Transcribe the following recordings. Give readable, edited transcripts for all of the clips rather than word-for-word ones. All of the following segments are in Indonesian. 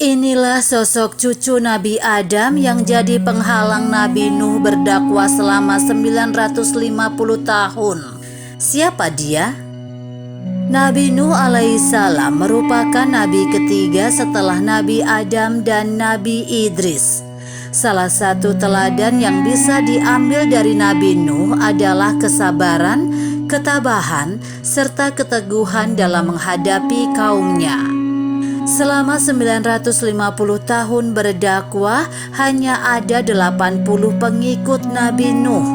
Inilah sosok cucu Nabi Adam yang jadi penghalang Nabi Nuh berdakwah selama 950 tahun. Siapa dia? Nabi Nuh alaihissalam merupakan nabi ketiga setelah Nabi Adam dan Nabi Idris. Salah satu teladan yang bisa diambil dari Nabi Nuh adalah kesabaran, ketabahan, serta keteguhan dalam menghadapi kaumnya. Selama 950 tahun berdakwah, hanya ada 80 pengikut Nabi Nuh.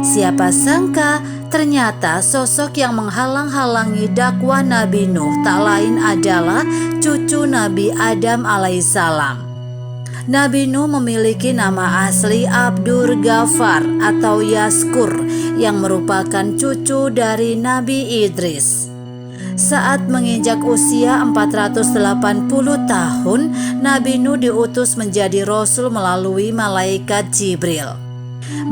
Siapa sangka ternyata sosok yang menghalang-halangi dakwah Nabi Nuh tak lain adalah cucu Nabi Adam alaihissalam. Nabi Nuh memiliki nama asli Abdur Ghaffar atau Yaskur yang merupakan cucu dari Nabi Idris. Saat menginjak usia 480 tahun, Nabi Nuh diutus menjadi rasul melalui malaikat Jibril.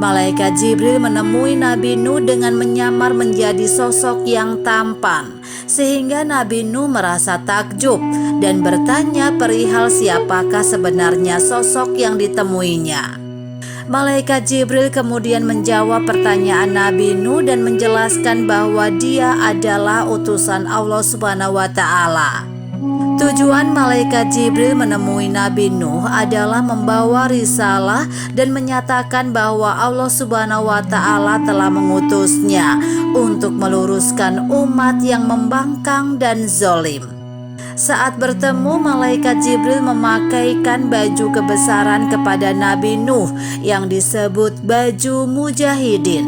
Malaikat Jibril menemui Nabi Nuh dengan menyamar menjadi sosok yang tampan, sehingga Nabi Nuh merasa takjub dan bertanya perihal siapakah sebenarnya sosok yang ditemuinya. Malaikat Jibril kemudian menjawab pertanyaan Nabi Nuh dan menjelaskan bahwa dia adalah utusan Allah Subhanahu wa Ta'ala. Tujuan malaikat Jibril menemui Nabi Nuh adalah membawa risalah dan menyatakan bahwa Allah Subhanahu wa Ta'ala telah mengutusnya untuk meluruskan umat yang membangkang dan zalim. Saat bertemu, malaikat Jibril memakaikan baju kebesaran kepada Nabi Nuh yang disebut baju mujahidin.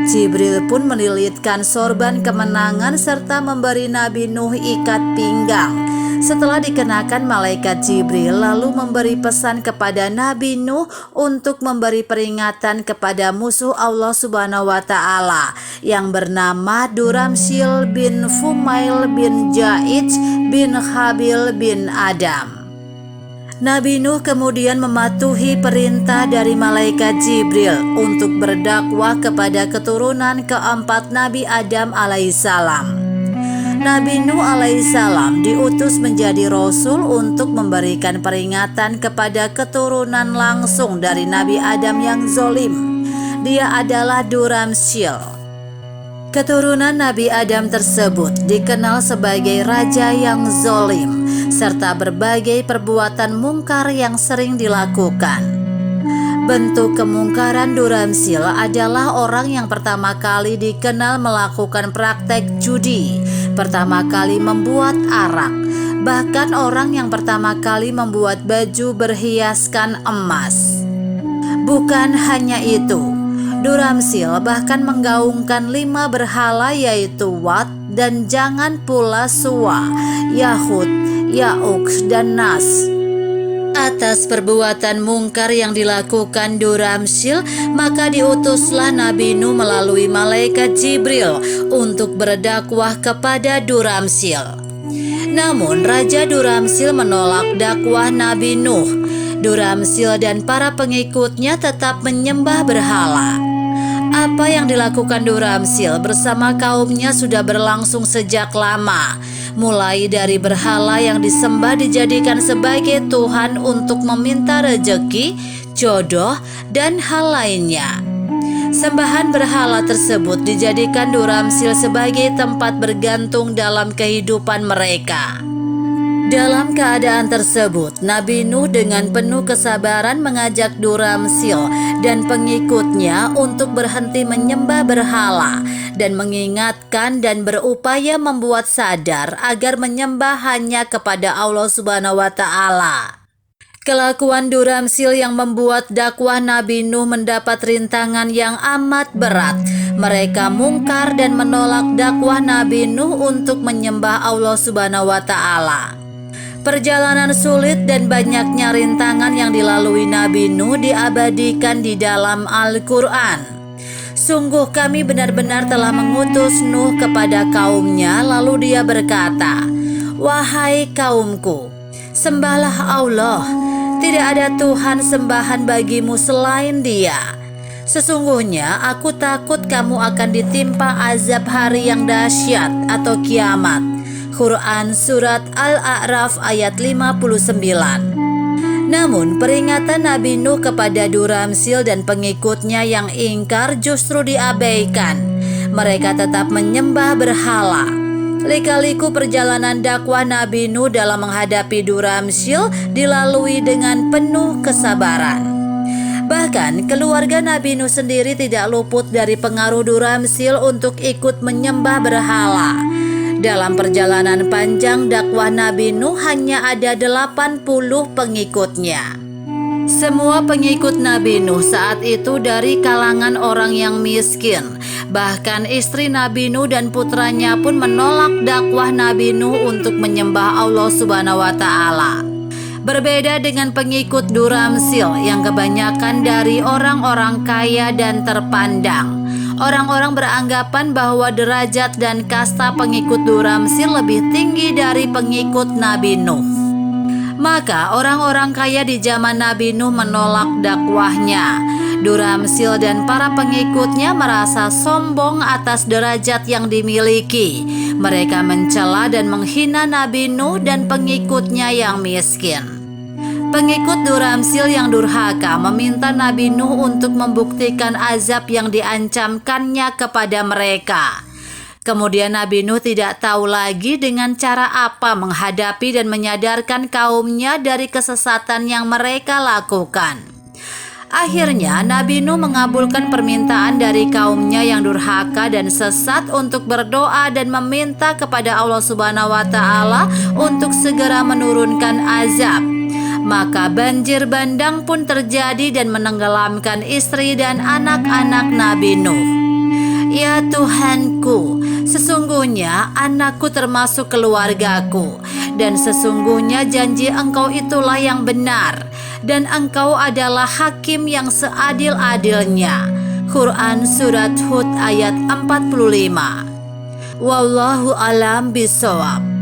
Jibril pun melilitkan sorban kemenangan serta memberi Nabi Nuh ikat pinggang. Setelah dikenakan, malaikat Jibril lalu memberi pesan kepada Nabi Nuh untuk memberi peringatan kepada musuh Allah Subhanahu wa Ta'ala yang bernama Duramsyil bin Fumail bin Jaij bin Habil bin Adam. Nabi Nuh kemudian mematuhi perintah dari malaikat Jibril untuk berdakwah kepada keturunan keempat Nabi Adam alaihissalam. Nabi Nuh alaihissalam diutus menjadi rasul untuk memberikan peringatan kepada keturunan langsung dari Nabi Adam yang zalim. Dia adalah Duramsyil. Keturunan Nabi Adam tersebut dikenal sebagai raja yang zalim serta berbagai perbuatan mungkar yang sering dilakukan. Bentuk kemungkaran Duramsyil adalah orang yang pertama kali dikenal melakukan praktek judi, pertama kali membuat arak, bahkan orang yang pertama kali membuat baju berhiaskan emas. Bukan hanya itu, Duramsyil bahkan menggaungkan 5 berhala yaitu Wat dan jangan pula Suwa, Yahud, Ya'uk, dan Nas. Atas perbuatan mungkar yang dilakukan Duramsyil, maka diutuslah Nabi Nuh melalui malaikat Jibril untuk berdakwah kepada Duramsyil. Namun Raja Duramsyil menolak dakwah Nabi Nuh. Duramsyil dan para pengikutnya tetap menyembah berhala. Apa yang dilakukan Duramsyil bersama kaumnya sudah berlangsung sejak lama. Mulai dari berhala yang disembah dijadikan sebagai Tuhan untuk meminta rejeki, jodoh, dan hal lainnya. Sembahan berhala tersebut dijadikan Duramsyil sebagai tempat bergantung dalam kehidupan mereka. Dalam keadaan tersebut, Nabi Nuh dengan penuh kesabaran mengajak Duramsyil dan pengikutnya untuk berhenti menyembah berhala dan mengingatkan dan berupaya membuat sadar agar menyembah hanya kepada Allah Subhanahu wa Ta'ala. Kelakuan Duramsyil yang membuat dakwah Nabi Nuh mendapat rintangan yang amat berat. Mereka mungkar dan menolak dakwah Nabi Nuh untuk menyembah Allah Subhanahu wa Ta'ala. Perjalanan sulit dan banyaknya rintangan yang dilalui Nabi Nuh diabadikan di dalam Al-Quran. Sungguh kami benar-benar telah mengutus Nuh kepada kaumnya, lalu dia berkata, "Wahai kaumku, sembahlah Allah, tidak ada Tuhan sembahan bagimu selain Dia. Sesungguhnya aku takut kamu akan ditimpa azab hari yang dahsyat atau kiamat. Quran Surat Al-A'raf ayat 59. Namun peringatan Nabi Nuh kepada Duramsil dan pengikutnya yang ingkar justru diabaikan. Mereka tetap menyembah berhala. Lika-liku perjalanan dakwah Nabi Nuh dalam menghadapi Duramsil dilalui dengan penuh kesabaran. Bahkan keluarga Nabi Nuh sendiri tidak luput dari pengaruh Duramsil untuk ikut menyembah berhala. Dalam perjalanan panjang dakwah Nabi Nuh hanya ada 80 pengikutnya. Semua pengikut Nabi Nuh saat itu dari kalangan orang yang miskin. Bahkan istri Nabi Nuh dan putranya pun menolak dakwah Nabi Nuh untuk menyembah Allah Subhanahu wa Ta'ala. Berbeda dengan pengikut Duramsil yang kebanyakan dari orang-orang kaya dan terpandang. Orang-orang beranggapan bahwa derajat dan kasta pengikut Duramsil lebih tinggi dari pengikut Nabi Nuh. Maka orang-orang kaya di zaman Nabi Nuh menolak dakwahnya. Duramsil dan para pengikutnya merasa sombong atas derajat yang dimiliki. Mereka mencela dan menghina Nabi Nuh dan pengikutnya yang miskin. Pengikut Duramsil yang durhaka meminta Nabi Nuh untuk membuktikan azab yang diancamkannya kepada mereka. Kemudian Nabi Nuh tidak tahu lagi dengan cara apa menghadapi dan menyadarkan kaumnya dari kesesatan yang mereka lakukan. Akhirnya Nabi Nuh mengabulkan permintaan dari kaumnya yang durhaka dan sesat untuk berdoa dan meminta kepada Allah Subhanahu wa Ta'ala untuk segera menurunkan azab. Maka banjir bandang pun terjadi dan menenggelamkan istri dan anak-anak Nabi Nuh. Ya Tuhanku, sesungguhnya anakku termasuk keluargaku, dan sesungguhnya janji Engkau itulah yang benar, dan Engkau adalah hakim yang seadil-adilnya. Quran Surat Hud ayat 45. Wallahu alam bisawab.